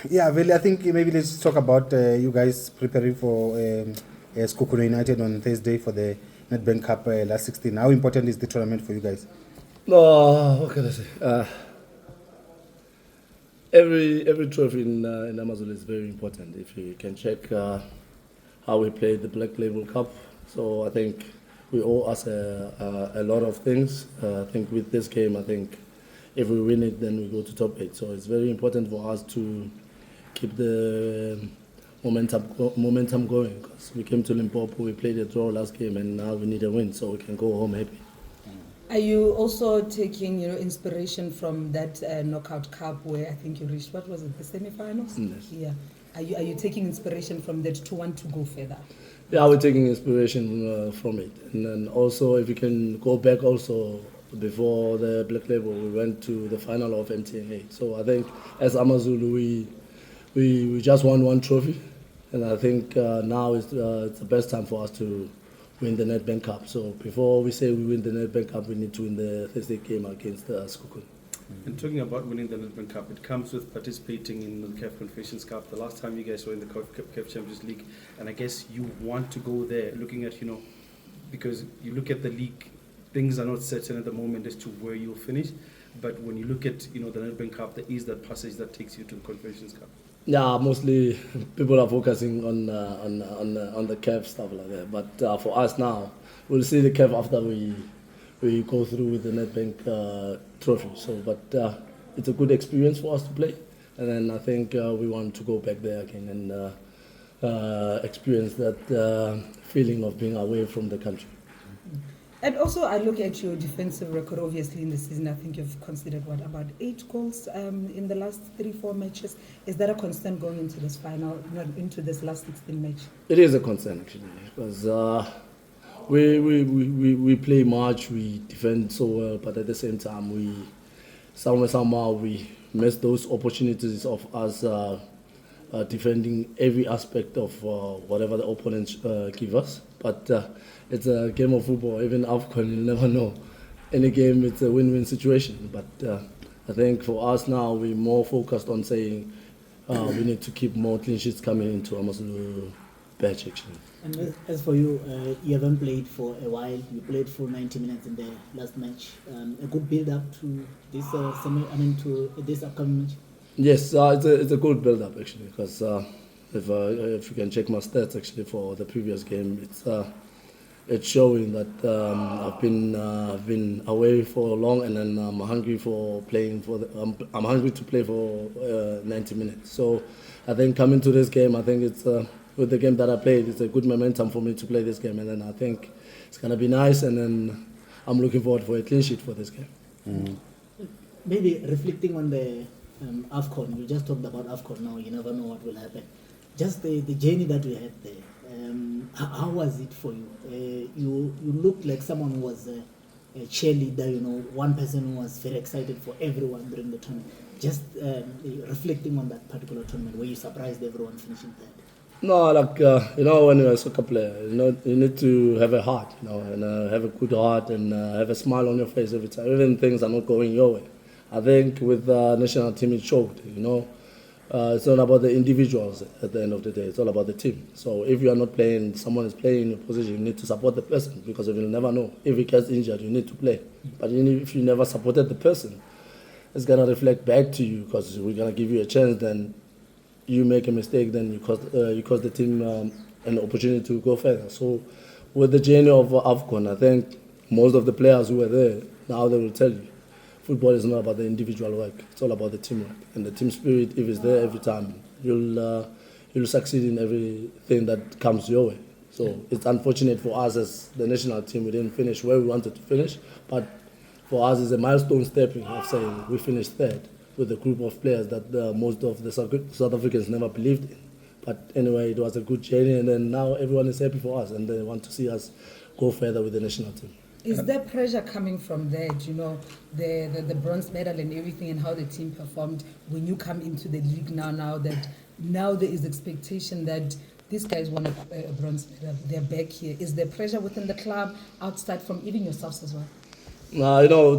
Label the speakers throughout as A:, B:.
A: Yeah, Veli, I think maybe let's talk about you guys preparing for Skokuna United on Thursday for the Nedbank Cup last 16. How important is the tournament for you guys?
B: What can I say? Every trophy in Amazon is very important. If you can check how we played the Black Label Cup, so I think we owe us a lot of things. I think with this game, I think if we win it, then we go to top 8. So it's very important for us to keep the momentum going, because we came to Limpopo, we played a draw last game, and now we need a win so we can go home happy.
C: Are you also taking inspiration from that knockout cup where I think you reached, what was it, the semi-finals?
B: Yes.
C: Yeah. Are you taking inspiration from that to want to go further?
B: Yeah, we're taking inspiration from it. And then also, if you can go back also, before the Black Label, we went to the final of MTNA. So I think as Amazulu, we just won one trophy. And I think now it's the best time for us to win the Nedbank Cup. So before we say we win the Nedbank Cup, we need to win the Thursday game against Skokuna.
D: And talking about winning the Nedbank Cup, it comes with participating in the CAF Confederations Cup. The last time you guys were in the CAF Champions League, and I guess you want to go there, looking at, because you look at the league, things are not certain at the moment as to where you'll finish. But when you look at, the Nedbank Cup, there is that passage that takes you to the Confederations Cup.
B: Yeah, mostly people are focusing on the CAF stuff like that. But for us now, we'll see the CAF after we go through with the Nedbank trophy. So, but it's a good experience for us to play, and then I think we want to go back there again and experience that feeling of being away from the country.
C: And also, I look at your defensive record. Obviously, in the season, I think you've considered about 8 goals in the last 3-4 matches. Is that a concern going into this final, into this last 16 match?
B: It is a concern actually, because we play much, we defend so well, but at the same time, somehow we miss those opportunities of us defending every aspect of whatever the opponents give us. But it's a game of football. Even AFCON, you'll never know. Any game, it's a win-win situation. But I think for us now, we're more focused on saying we need to keep more clean sheets coming into Amazulu batch, actually.
E: And as for you, you haven't played for a while. You played for 90 minutes in the last match. A good build-up to this to this upcoming match.
B: Yes, it's a good build-up actually, because if you can check my stats actually for the previous game, it's showing that I've been away for long, and then I'm hungry for playing I'm hungry to play for 90 minutes. So I think coming to this game, I think it's with the game that I played, it's a good momentum for me to play this game, and then I think it's gonna be nice, and then I'm looking forward for a clean sheet for this game.
E: Maybe reflecting on the AFCON, you just talked about AFCON now, you never know what will happen. Just the journey that we had there, how was it for you? You looked like someone who was a cheerleader, one person who was very excited for everyone during the tournament. Just reflecting on that particular tournament, where you surprised everyone finishing third.
B: No, when you're a soccer player, you need to have a heart, and have a good heart, and have a smile on your face every time, even things are not going your way. I think with the national team, it showed, it's not about the individuals at the end of the day, it's all about the team. So if you are not playing, someone is playing in your position, you need to support the person, because you'll never know. If he gets injured, you need to play. But if you never supported the person, it's going to reflect back to you, because we're going to give you a chance, then you make a mistake, then you cost the team an opportunity to go further. So with the journey of AFCON, I think most of the players who were there, now they will tell you, football is not about the individual work, it's all about the teamwork. And the team spirit, if it's there every time, you'll succeed in everything that comes your way. So it's unfortunate for us as the national team, we didn't finish where we wanted to finish, but for us it's a milestone stepping of saying we finished third with a group of players that most of the South Africans never believed in. But anyway, it was a good journey, and then now everyone is happy for us, and they want to see us go further with the national team.
C: Is there pressure coming from that, the bronze medal and everything, and how the team performed when you come into the league now that there is expectation that These guys won a bronze medal. They're back here. Is there pressure within the club, outside from even yourselves as well?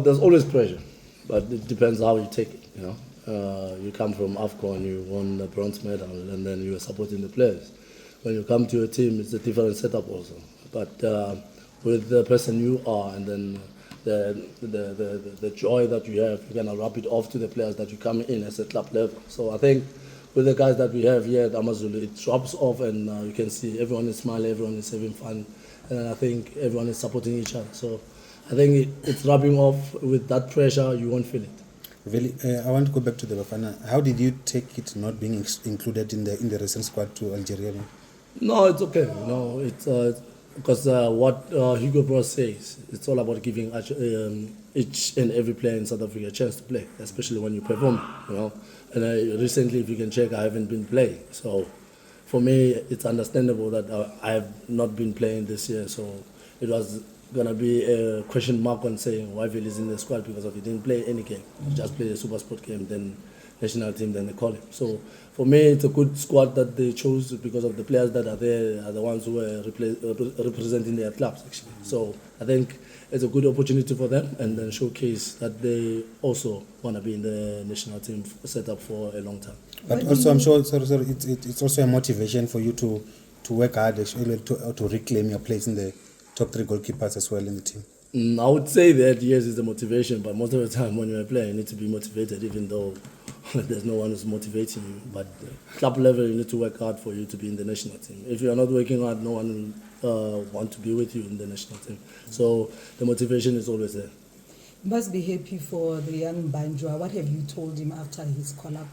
B: There's always pressure, but it depends how you take it, you come from AFCON, you won the bronze medal, and then you are supporting the players. When you come to a team, it's a different setup also. But with the person you are, and then the joy that you have, you're gonna rub it off to the players that you come in as a club level. So I think with the guys that we have here at AmaZulu, it rubs off, and you can see everyone is smiling, everyone is having fun, and I think everyone is supporting each other. So I think it's rubbing off. With that pressure, you won't feel it.
A: Veli, I want to go back to the Bafana. How did you take it not being included in the recent squad to Algeria?
B: No, it's okay. It's because what Hugo Bros says, it's all about giving each and every player in South Africa a chance to play, especially when you perform. And recently, if you can check, I haven't been playing. So for me, it's understandable that I have not been playing this year. So it was gonna be a question mark on saying why Veli is in the squad, because of he didn't play any game. He just played a super sport game, then national team, then they call him. So for me, it's a good squad that they chose, because of the players that are there are the ones who are representing their clubs actually. So I think it's a good opportunity for them, and then showcase that they also want to be in the national team set up for a long time.
A: But also, I'm sure it's also a motivation for you to work hard actually to reclaim your place in the top 3 goalkeepers as well in the team.
B: I would say that yes, it's a motivation, but most of the time when you're a player, you need to be motivated, even though there's no one who's motivating you. But club level, you need to work hard for you to be in the national team. If you are not working hard, no one will want to be with you in the national team. So the motivation is always there.
C: Must be happy for the young Banjwa. What have you told him after his call-up?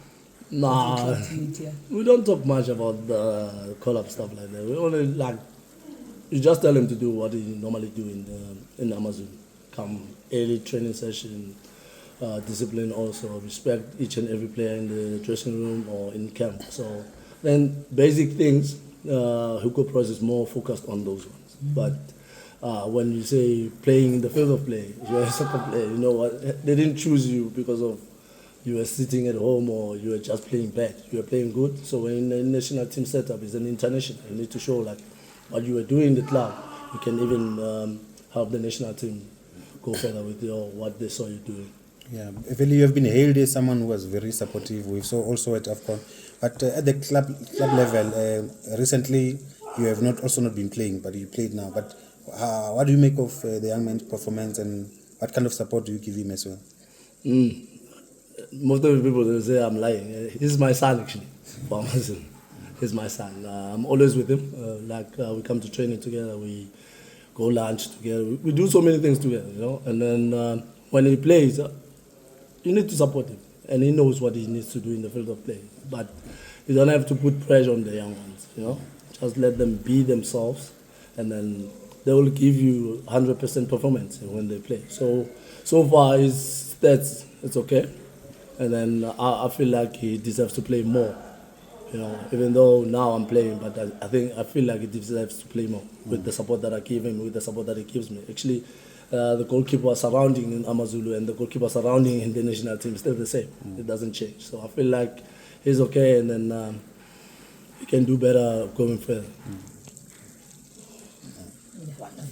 B: Nah, we don't talk much about the call-up stuff like that. We only you just tell him to do what he normally do in AmaZulu. Come early training session, discipline also, respect each and every player in the dressing room or in camp. So then basic things, Hugo Pros is more focused on those ones. But when you say playing in the field of play, you're a soccer player, you know what, they didn't choose you because of you were sitting at home or you were just playing bad. You were playing good. So when the national team setup is an international, you need to show what you were doing in the club. You can even help the national team go further with what they saw you doing.
A: Yeah, Veli, you have been hailed as someone who was very supportive. We saw also at AFCON, but at the club level, recently you have also not been playing, but you played now. But what do you make of the young man's performance, and what kind of support do you give him as well?
B: Most of the people they say I'm lying. He's my son actually. He's my son. I'm always with him. We come to training together. We go lunch together. We do so many things together, And then when he plays, you need to support him, and he knows what he needs to do in the field of play. But you don't have to put pressure on the young ones, Just let them be themselves, and they will give you 100% performance when they play. So far his stats, it's okay, and then I feel like he deserves to play more. Even though now I'm playing, but I feel like he deserves to play more with the support that I give him, with the support that he gives me. Actually, the goalkeeper surrounding in AmaZulu and the goalkeeper surrounding in the national team is still the same. It doesn't change. So I feel like he's okay, and then he can do better going further.